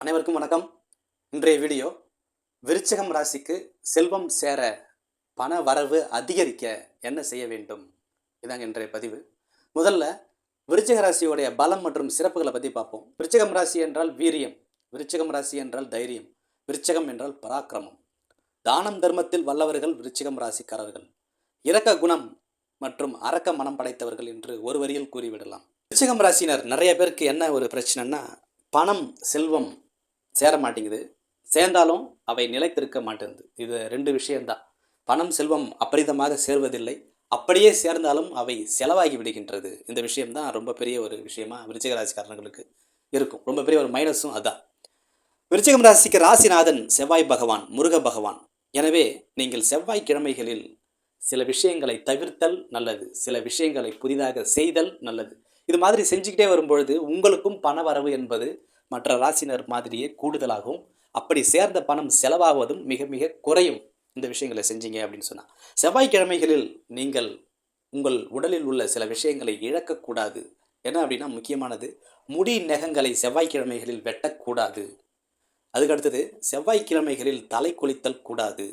அனைவருக்கும் வணக்கம். இன்றைய வீடியோ விருச்சிகம் ராசிக்கு செல்வம் சேர பண வரவு அதிகரிக்க என்ன செய்ய வேண்டும், இதாங்க இன்றைய பதிவு. முதல்ல விருச்சிக ராசியோடைய பலம் மற்றும் சிறப்புகளை பற்றி பார்ப்போம். விருச்சிகம் ராசி என்றால் வீரியம், விருச்சிகம் ராசி என்றால் தைரியம், விருச்சிகம் என்றால் பராக்கிரமம். தானம் தர்மத்தில் வல்லவர்கள் விருச்சிகம் ராசிக்காரர்கள். இரக்க குணம் மற்றும் அரக்க மனம் படைத்தவர்கள் என்று ஒரு வரியில் கூறிவிடலாம். விருச்சிகம் ராசினர் நிறைய பேருக்கு என்ன ஒரு பிரச்சனைன்னா, பணம் செல்வம் சேர மாட்டேங்குது, சேர்ந்தாலும் அவை நிலைத்திருக்க மாட்டேங்குது. இது ரெண்டு விஷயம்தான். பணம் செல்வம் அபரிதமாக சேர்வதில்லை, அப்படியே சேர்ந்தாலும் அவை செலவாகி விடுகின்றது. இந்த விஷயம்தான் ரொம்ப பெரிய ஒரு விஷயமா விருச்சிக ராசிக்காரர்களுக்கு இருக்கும். ரொம்ப பெரிய ஒரு மைனஸும் அதான். விருச்சிகம் ராசிக்கு ராசிநாதன் செவ்வாய் பகவான், முருக பகவான். எனவே நீங்கள் செவ்வாய்க்கிழமைகளில் சில விஷயங்களை தவிர்த்தல் நல்லது, சில விஷயங்களை புதிதாக செய்தல் நல்லது. இது மாதிரி செஞ்சுக்கிட்டே வரும்பொழுது உங்களுக்கும் பண வரவு என்பது மற்ற ராசினர் மாதிரியே கூடுதலாகவும், அப்படி சேர்ந்த பணம் செலவாவதும் மிக மிக குறையும் இந்த விஷயங்களை செஞ்சீங்க அப்படின்னு சொன்னால். செவ்வாய்க்கிழமைகளில் நீங்கள் உங்கள் உடலில் உள்ள சில விஷயங்களை இழக்கக்கூடாது. என்ன அப்படின்னா, முக்கியமானது முடி நகங்களை செவ்வாய்க்கிழமைகளில் வெட்டக்கூடாது. அதுக்கடுத்தது செவ்வாய்க்கிழமைகளில் தலை குளித்தல் கூடாது.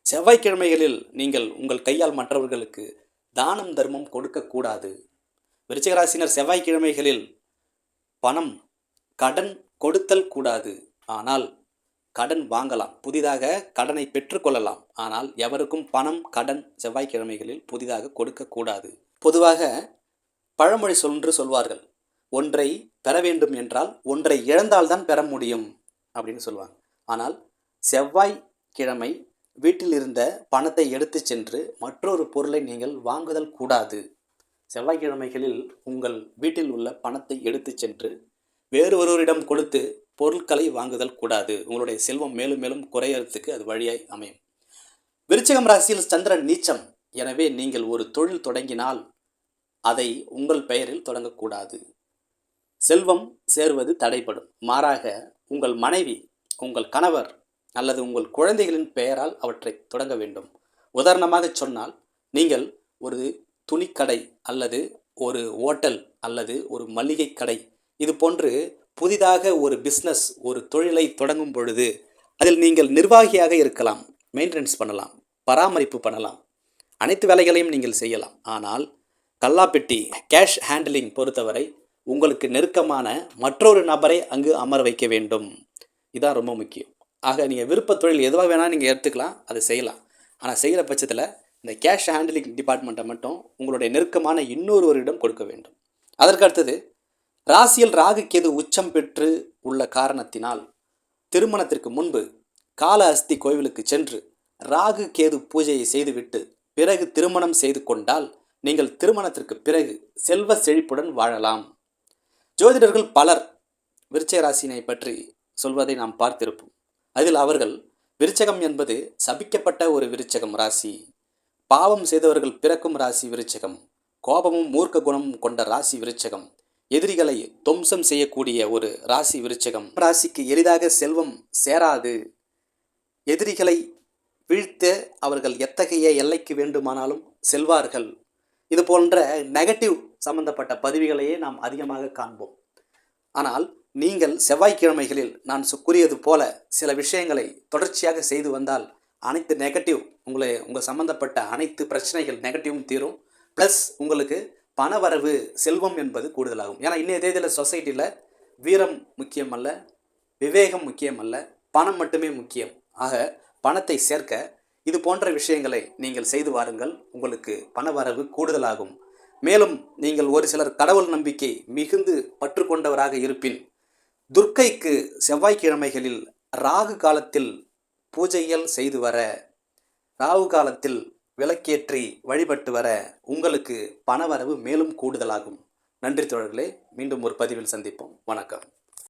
செவ்வாய்க்கிழமைகளில் நீங்கள் உங்கள் கையால் மற்றவர்களுக்கு தானம் தர்மம் கொடுக்கக்கூடாது. விருச்சிகராசினர் செவ்வாய்க்கிழமைகளில் பணம் கடன் கொடுத்தல் கூடாது. ஆனால் கடன் வாங்கலாம், புதிதாக கடனை பெற்றுக்கொள்ளலாம். ஆனால் எவருக்கும் பணம் கடன் செவ்வாய்க்கிழமைகளில் புதிதாக கொடுக்கக்கூடாது. பொதுவாக பழமொழி ஒன்று சொல்வார்கள், ஒன்றை பெற வேண்டும் என்றால் ஒன்றை இழந்தால்தான் பெற முடியும் அப்படின்னு சொல்லுவாங்க. ஆனால் செவ்வாய்க்கிழமை வீட்டில் இருந்த பணத்தை எடுத்து சென்று மற்றொரு பொருளை நீங்கள் வாங்குதல் கூடாது. செவ்வாய்க்கிழமைகளில் உங்கள் வீட்டில் உள்ள பணத்தை எடுத்து சென்று வேறு ஒருவரிடம் கொடுத்து பொருட்களை வாங்குதல் கூடாது. உங்களுடைய செல்வம் மேலும் மேலும் குறையறதுக்கு அது வழியாய் அமையும். விருச்சிகம் ராசியில் சந்திரன் நீச்சம். எனவே நீங்கள் ஒரு தொழில் தொடங்கினால் அதை உங்கள் பெயரில் தொடங்கக்கூடாது. செல்வம் சேர்வது தடைப்படும். மாறாக உங்கள் மனைவி, உங்கள் கணவர் அல்லது உங்கள் குழந்தைகளின் பெயரால் அவற்றை தொடங்க வேண்டும். உதாரணமாக சொன்னால், நீங்கள் ஒரு துணிக்கடை அல்லது ஒரு ஓட்டல் அல்லது ஒரு மளிகை கடை, இது போன்று புதிதாக ஒரு பிஸ்னஸ், ஒரு தொழிலை தொடங்கும் பொழுது அதில் நீங்கள் நிர்வாகியாக இருக்கலாம், மெயின்டெனன்ஸ் பண்ணலாம், பராமரிப்பு பண்ணலாம், அனைத்து வேலைகளையும் நீங்கள் செய்யலாம். ஆனால் கல்லாப்பெட்டி கேஷ் ஹேண்டிலிங் பொறுத்தவரை உங்களுக்கு நெருக்கமான மற்றொரு நபரை அங்கு அமர வைக்க வேண்டும். இதுதான் ரொம்ப முக்கியம். ஆக நீங்கள் விருப்ப தொழில் எதுவாக வேணால் நீங்கள் எடுத்துக்கலாம், அதை செய்யலாம். ஆனால் செய்கிற பட்சத்தில் இந்த கேஷ் ஹேண்டிலிங் டிபார்ட்மெண்ட்டை மட்டும் உங்களுடைய நெருக்கமான இன்னொருவரிடம் கொடுக்க வேண்டும். அதற்கு அடுத்தது, ராசியில் ராகு கேது உச்சம் பெற்று உள்ள காரணத்தினால் திருமணத்திற்கு முன்பு கால அஸ்தி கோவிலுக்கு சென்று ராகு கேது பூஜையை செய்துவிட்டு பிறகு திருமணம் செய்து கொண்டால் நீங்கள் திருமணத்திற்கு பிறகு செல்வ செழிப்புடன் வாழலாம். ஜோதிடர்கள் பலர் விருச்சிக ராசியினை பற்றி சொல்வதை நாம் பார்த்திருப்போம். அதில் அவர்கள் விருச்சகம் என்பது சபிக்கப்பட்ட ஒரு விருச்சகம் ராசி, பாவம் செய்தவர்கள் பிறக்கும் ராசி விருச்சகம், கோபமும் மூர்க்க குணமும் கொண்ட ராசி விருச்சகம், எதிரிகளை துவம்சம் செய்யக்கூடிய ஒரு ராசி விருச்சிகம் ராசிக்கு எளிதாக செல்வம் சேராது. எதிரிகளை வீழ்த்த அவர்கள் எத்தகைய எல்லைக்கு வேண்டுமானாலும் செல்வார்கள். இது போன்ற நெகட்டிவ் சம்பந்தப்பட்ட பதிவுகளையே நாம் அதிகமாக காண்போம். ஆனால் நீங்கள் செவ்வாய்க்கிழமைகளில் நான் கூறியது போல சில விஷயங்களை தொடர்ச்சியாக செய்து வந்தால் அனைத்து நெகட்டிவ் உங்கள் சம்பந்தப்பட்ட அனைத்து பிரச்சனைகள் நெகட்டிவும் தீரும். ப்ளஸ் உங்களுக்கு பணவரவு செல்வம் என்பது கூடுதலாகும். ஏன்னா இன்றைய தேதியில் சொசைட்டியில் வீரம் முக்கியம் அல்ல, விவேகம் முக்கியம் அல்ல, பணம் மட்டுமே முக்கியம். ஆக பணத்தை சேர்க்க இது போன்ற விஷயங்களை நீங்கள் செய்து வாருங்கள், உங்களுக்கு பணவரவு கூடுதலாகும். மேலும் நீங்கள் ஒரு சிலர் கடவுள் நம்பிக்கை மிகுந்து பற்று கொண்டவராக இருப்பின், துர்க்கைக்கு செவ்வாய்க்கிழமைகளில் ராகு காலத்தில் பூஜைகள் செய்து வர, ராகு காலத்தில் விளக்கேற்றி வழிபட்டு வர உங்களுக்கு பணவரவு மேலும் கூடுதலாகும். நன்றி தோழர்களே, மீண்டும் ஒரு பதிவில் சந்திப்போம். வணக்கம்.